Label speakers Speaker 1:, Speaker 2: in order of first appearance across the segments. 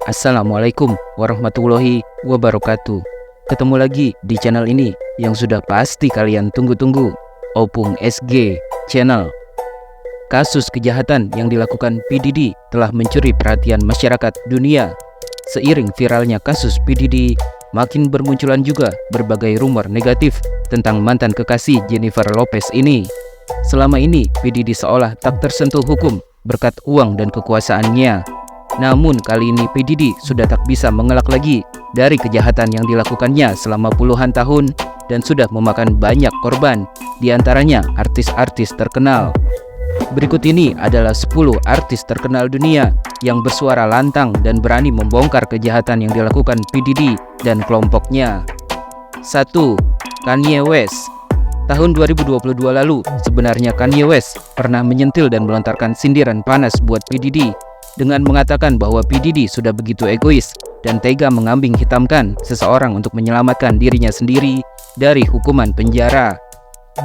Speaker 1: Assalamualaikum warahmatullahi wabarakatuh. Ketemu lagi di channel ini yang sudah pasti kalian tunggu-tunggu, Opung SG Channel. Kasus kejahatan yang dilakukan P. Diddy telah mencuri perhatian masyarakat dunia. Seiring viralnya kasus P. Diddy, makin bermunculan juga berbagai rumor negatif tentang mantan kekasih Jennifer Lopez ini. Selama ini P. Diddy seolah tak tersentuh hukum berkat uang dan kekuasaannya. Namun kali ini P. Diddy sudah tak bisa mengelak lagi dari kejahatan yang dilakukannya selama puluhan tahun dan sudah memakan banyak korban, diantaranya artis-artis terkenal. Berikut ini adalah 10 artis terkenal dunia yang bersuara lantang dan berani membongkar kejahatan yang dilakukan P. Diddy dan kelompoknya. 1. Kanye West. Tahun 2022 lalu, sebenarnya Kanye West pernah menyentil dan melontarkan sindiran panas buat P. Diddy dengan mengatakan bahwa P. Diddy sudah begitu egois dan tega mengambing hitamkan seseorang untuk menyelamatkan dirinya sendiri dari hukuman penjara.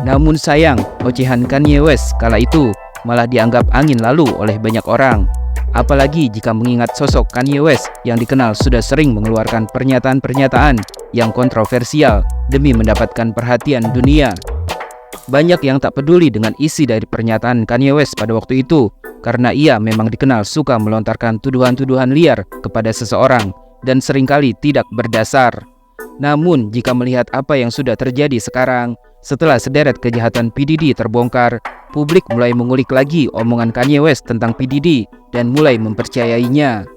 Speaker 1: Namun sayang, ocehan Kanye West kala itu malah dianggap angin lalu oleh banyak orang. Apalagi jika mengingat sosok Kanye West yang dikenal sudah sering mengeluarkan pernyataan-pernyataan yang kontroversial demi mendapatkan perhatian dunia. Banyak yang tak peduli dengan isi dari pernyataan Kanye West pada waktu itu, karena ia memang dikenal suka melontarkan tuduhan-tuduhan liar kepada seseorang dan seringkali tidak berdasar. Namun jika melihat apa yang sudah terjadi sekarang, setelah sederet kejahatan P. Diddy terbongkar, publik mulai mengulik lagi omongan Kanye West tentang P. Diddy dan mulai mempercayainya.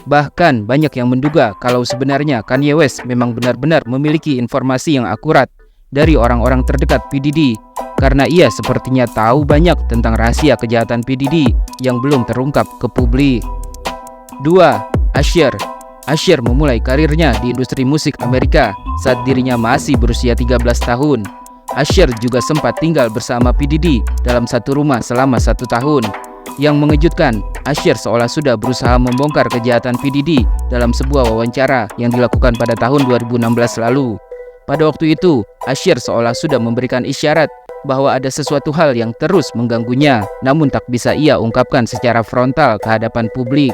Speaker 1: Bahkan banyak yang menduga kalau sebenarnya Kanye West memang benar-benar memiliki informasi yang akurat dari orang-orang terdekat P. Diddy, karena ia sepertinya tahu banyak tentang rahasia kejahatan P. Diddy yang belum terungkap ke publik. 2. Usher. Usher memulai karirnya di industri musik Amerika saat dirinya masih berusia 13 tahun. Usher juga sempat tinggal bersama P. Diddy dalam satu rumah selama 1 tahun. Yang mengejutkan, Usher seolah sudah berusaha membongkar kejahatan P. Diddy dalam sebuah wawancara yang dilakukan pada tahun 2016 lalu. Pada waktu itu, Usher seolah sudah memberikan isyarat bahwa ada sesuatu hal yang terus mengganggunya, namun tak bisa ia ungkapkan secara frontal ke hadapan publik.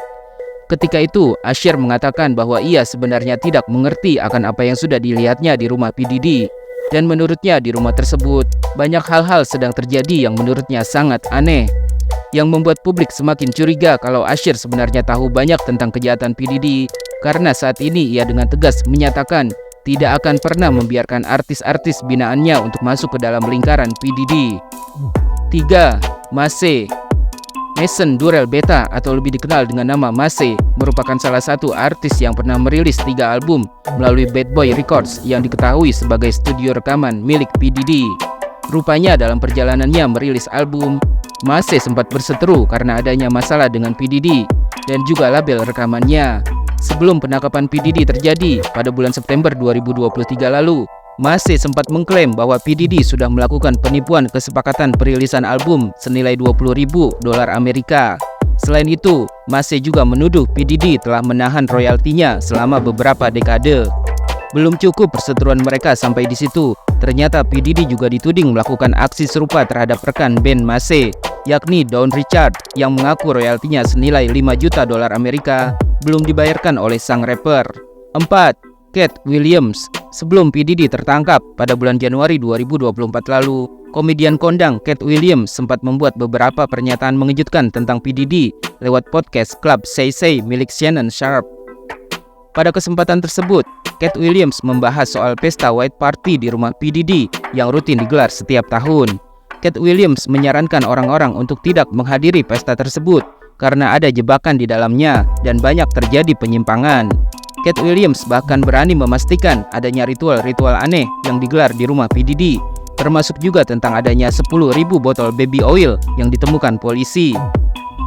Speaker 1: Ketika itu, Usher mengatakan bahwa ia sebenarnya tidak mengerti akan apa yang sudah dilihatnya di rumah P. Diddy. Dan menurutnya di rumah tersebut, banyak hal-hal sedang terjadi yang menurutnya sangat aneh, yang membuat publik semakin curiga kalau Usher sebenarnya tahu banyak tentang kejahatan P. Diddy, karena saat ini ia dengan tegas menyatakan tidak akan pernah membiarkan artis-artis binaannya untuk masuk ke dalam lingkaran P. Diddy. 3. Mase. Mason Durrell Beta atau lebih dikenal dengan nama Mase merupakan salah satu artis yang pernah merilis 3 album melalui Bad Boy Records yang diketahui sebagai studio rekaman milik P. Diddy. Rupanya dalam perjalanannya merilis album, Mase sempat berseteru karena adanya masalah dengan P. Diddy dan juga label rekamannya. Sebelum penangkapan P. Diddy terjadi pada bulan September 2023 lalu, Mase sempat mengklaim bahwa P. Diddy sudah melakukan penipuan kesepakatan perilisan album senilai $20.000 Amerika. Selain itu, Mase juga menuduh P. Diddy telah menahan royaltinya selama beberapa dekade. Belum cukup perseteruan mereka sampai di situ, ternyata P. Diddy juga dituding melakukan aksi serupa terhadap rekan band Mase, yakni Dawn Richard, yang mengaku royaltinya senilai $5 juta Amerika belum dibayarkan oleh sang rapper. 4. Katt Williams. Sebelum P. Diddy tertangkap pada bulan Januari 2024 lalu, komedian kondang Katt Williams sempat membuat beberapa pernyataan mengejutkan tentang P. Diddy lewat podcast Club Shay Shay milik Shannon Sharpe. Pada kesempatan tersebut, Katt Williams membahas soal pesta White Party di rumah P. Diddy yang rutin digelar setiap tahun. Katt Williams menyarankan orang-orang untuk tidak menghadiri pesta tersebut karena ada jebakan di dalamnya dan banyak terjadi penyimpangan. Katt Williams bahkan berani memastikan adanya ritual-ritual aneh yang digelar di rumah P. Diddy, termasuk juga tentang adanya 10.000 botol baby oil yang ditemukan polisi.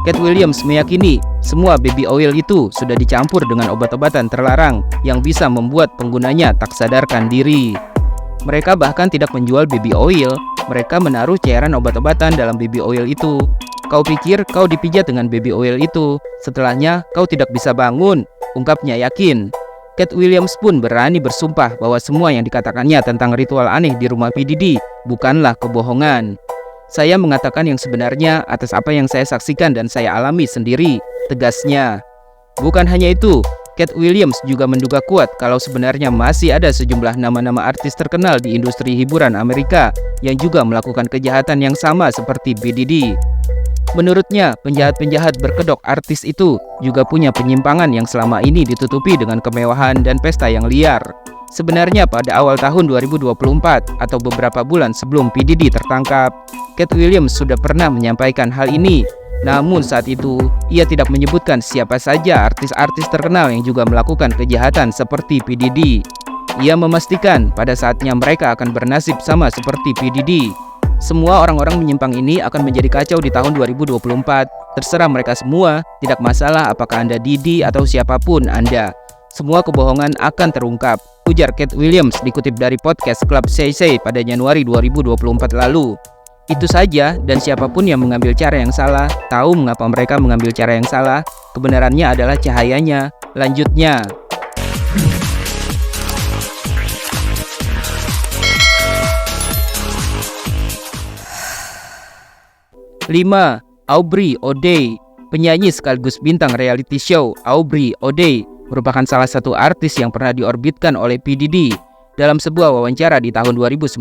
Speaker 1: Katt Williams meyakini semua baby oil itu sudah dicampur dengan obat-obatan terlarang yang bisa membuat penggunanya tak sadarkan diri. Mereka bahkan tidak menjual baby oil, mereka menaruh cairan obat-obatan dalam baby oil itu. Kau pikir kau dipijat dengan baby oil itu, setelahnya kau tidak bisa bangun, ungkapnya yakin. Katt Williams pun berani bersumpah bahwa semua yang dikatakannya tentang ritual aneh di rumah P. Diddy bukanlah kebohongan. Saya mengatakan yang sebenarnya atas apa yang saya saksikan dan saya alami sendiri, tegasnya. Bukan hanya itu, Katt Williams juga menduga kuat kalau sebenarnya masih ada sejumlah nama-nama artis terkenal di industri hiburan Amerika yang juga melakukan kejahatan yang sama seperti P. Diddy. Menurutnya, penjahat-penjahat berkedok artis itu juga punya penyimpangan yang selama ini ditutupi dengan kemewahan dan pesta yang liar. Sebenarnya pada awal tahun 2024 atau beberapa bulan sebelum P. Diddy tertangkap, Katt Williams sudah pernah menyampaikan hal ini. Namun saat itu, ia tidak menyebutkan siapa saja artis-artis terkenal yang juga melakukan kejahatan seperti P. Diddy. Ia memastikan pada saatnya mereka akan bernasib sama seperti P. Diddy. Semua orang-orang menyimpang ini akan menjadi kacau di tahun 2024. Terserah mereka semua, tidak masalah apakah Anda Diddy atau siapapun Anda. Semua kebohongan akan terungkap, ujar Katt Williams dikutip dari podcast Club Shay Shay pada Januari 2024 lalu. Itu saja, dan siapapun yang mengambil cara yang salah, tahu mengapa mereka mengambil cara yang salah. Kebenarannya adalah cahayanya. Lanjutnya. 5. Aubrey O'Day. Penyanyi sekaligus bintang reality show Aubrey O'Day merupakan salah satu artis yang pernah diorbitkan oleh P. Diddy. Dalam sebuah wawancara di tahun 2019,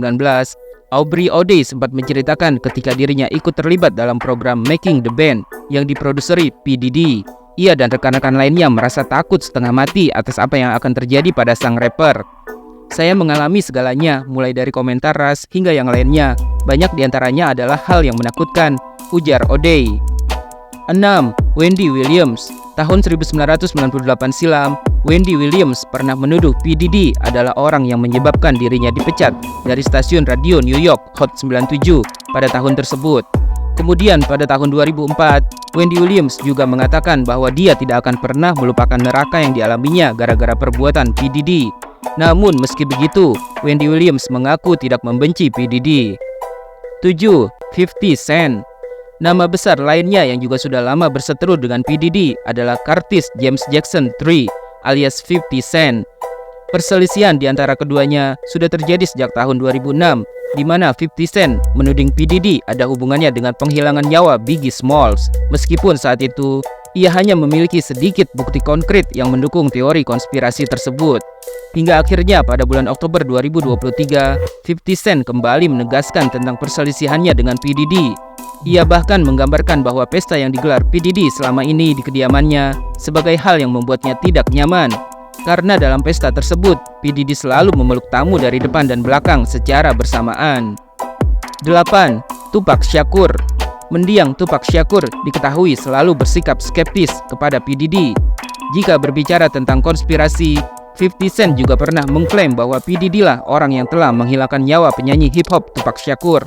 Speaker 1: Aubrey O'Day sempat menceritakan ketika dirinya ikut terlibat dalam program Making the Band yang diproduseri P. Diddy. Ia dan rekan-rekan lainnya merasa takut setengah mati atas apa yang akan terjadi pada sang rapper. Saya mengalami segalanya, mulai dari komentar ras hingga yang lainnya. Banyak diantaranya adalah hal yang menakutkan, ujar O'Day. 6. Wendy Williams. Tahun 1998 silam, Wendy Williams pernah menuduh P. Diddy adalah orang yang menyebabkan dirinya dipecat dari stasiun radio New York Hot 97 pada tahun tersebut. Kemudian pada tahun 2004, Wendy Williams juga mengatakan bahwa dia tidak akan pernah melupakan neraka yang dialaminya gara-gara perbuatan P. Diddy. Namun meski begitu, Wendy Williams mengaku tidak membenci P. Diddy. 7. 50 Cent. Nama besar lainnya yang juga sudah lama berseteru dengan P. Diddy adalah Curtis James Jackson III alias 50 Cent. Perselisihan di antara keduanya sudah terjadi sejak tahun 2006, di mana 50 Cent menuding P. Diddy ada hubungannya dengan penghilangan nyawa Biggie Smalls. Meskipun saat itu, ia hanya memiliki sedikit bukti konkret yang mendukung teori konspirasi tersebut. Hingga akhirnya pada bulan Oktober 2023, 50 Cent kembali menegaskan tentang perselisihannya dengan P. Diddy. Ia bahkan menggambarkan bahwa pesta yang digelar P. Diddy selama ini di kediamannya sebagai hal yang membuatnya tidak nyaman. Karena dalam pesta tersebut, P. Diddy selalu memeluk tamu dari depan dan belakang secara bersamaan. 8. Tupac Shakur. Mendiang Tupac Shakur diketahui selalu bersikap skeptis kepada P. Diddy. Jika berbicara tentang konspirasi, 50 Cent juga pernah mengklaim bahwa P. Diddy lah orang yang telah menghilangkan nyawa penyanyi hip-hop Tupac Shakur.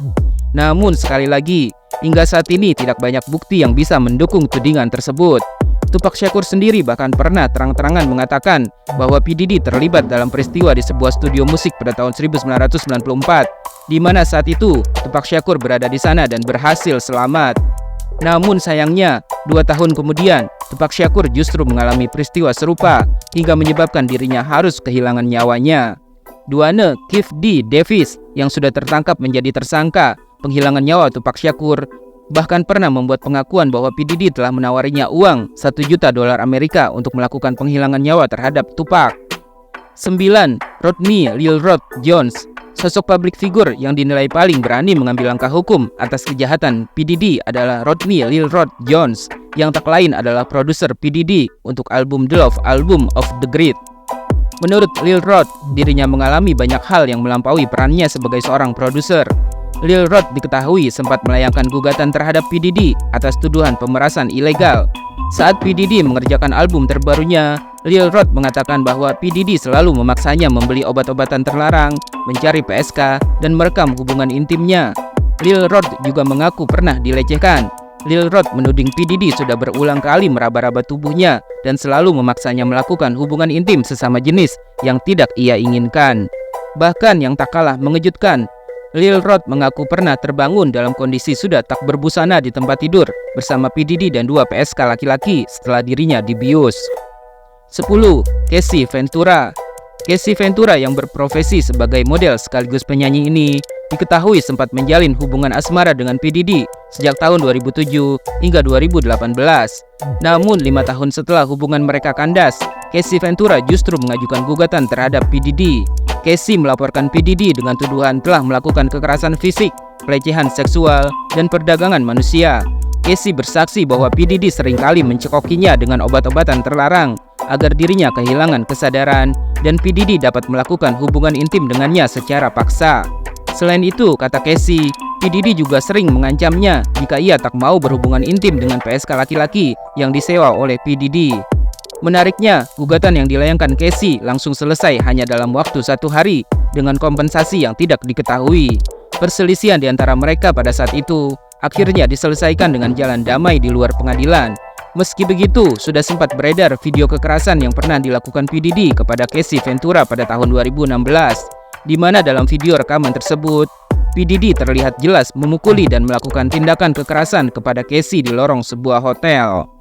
Speaker 1: Namun sekali lagi, hingga saat ini tidak banyak bukti yang bisa mendukung tudingan tersebut. Tupac Shakur sendiri bahkan pernah terang-terangan mengatakan bahwa P. Diddy terlibat dalam peristiwa di sebuah studio musik pada tahun 1994, di mana saat itu Tupac Shakur berada di sana dan berhasil selamat. Namun sayangnya, 2 tahun kemudian, Tupac Shakur justru mengalami peristiwa serupa hingga menyebabkan dirinya harus kehilangan nyawanya. 2. Keith D. Davis yang sudah tertangkap menjadi tersangka penghilangan nyawa Tupac Shakur bahkan pernah membuat pengakuan bahwa P. Diddy telah menawarinya uang $1 juta Amerika untuk melakukan penghilangan nyawa terhadap Tupac. 9. Rodney Lil Rod Jones. Sosok publik figur yang dinilai paling berani mengambil langkah hukum atas kejahatan P. Diddy adalah Rodney Lil Rod Jones, yang tak lain adalah produser P. Diddy untuk album The Love Album of the Great. Menurut Lil Rod, dirinya mengalami banyak hal yang melampaui perannya sebagai seorang produser. Lil Rod diketahui sempat melayangkan gugatan terhadap P. Diddy atas tuduhan pemerasan ilegal. Saat P. Diddy mengerjakan album terbarunya, Lil Rod mengatakan bahwa P. Diddy selalu memaksanya membeli obat-obatan terlarang, mencari PSK, dan merekam hubungan intimnya. Lil Rod juga mengaku pernah dilecehkan. Lil Rod menuding P. Diddy sudah berulang kali meraba-raba tubuhnya dan selalu memaksanya melakukan hubungan intim sesama jenis yang tidak ia inginkan. Bahkan yang tak kalah mengejutkan, Lil Rod mengaku pernah terbangun dalam kondisi sudah tak berbusana di tempat tidur bersama P. Diddy dan 2 PSK laki-laki setelah dirinya dibius. 10. Casey Ventura. Casey Ventura yang berprofesi sebagai model sekaligus penyanyi ini diketahui sempat menjalin hubungan asmara dengan P. Diddy sejak tahun 2007 hingga 2018. Namun 5 tahun setelah hubungan mereka kandas, Casey Ventura justru mengajukan gugatan terhadap P. Diddy. Casey melaporkan P. Diddy dengan tuduhan telah melakukan kekerasan fisik, pelecehan seksual, dan perdagangan manusia. Casey bersaksi bahwa P. Diddy seringkali mencekokinya dengan obat-obatan terlarang agar dirinya kehilangan kesadaran dan P. Diddy dapat melakukan hubungan intim dengannya secara paksa. Selain itu, kata Casey, P. Diddy juga sering mengancamnya jika ia tak mau berhubungan intim dengan PSK laki-laki yang disewa oleh P. Diddy. Menariknya, gugatan yang dilayangkan Casey langsung selesai hanya dalam waktu 1 hari dengan kompensasi yang tidak diketahui. Perselisihan di antara mereka pada saat itu akhirnya diselesaikan dengan jalan damai di luar pengadilan. Meski begitu, sudah sempat beredar video kekerasan yang pernah dilakukan P. Diddy kepada Casey Ventura pada tahun 2016, di mana dalam video rekaman tersebut, P. Diddy terlihat jelas memukuli dan melakukan tindakan kekerasan kepada Casey di lorong sebuah hotel.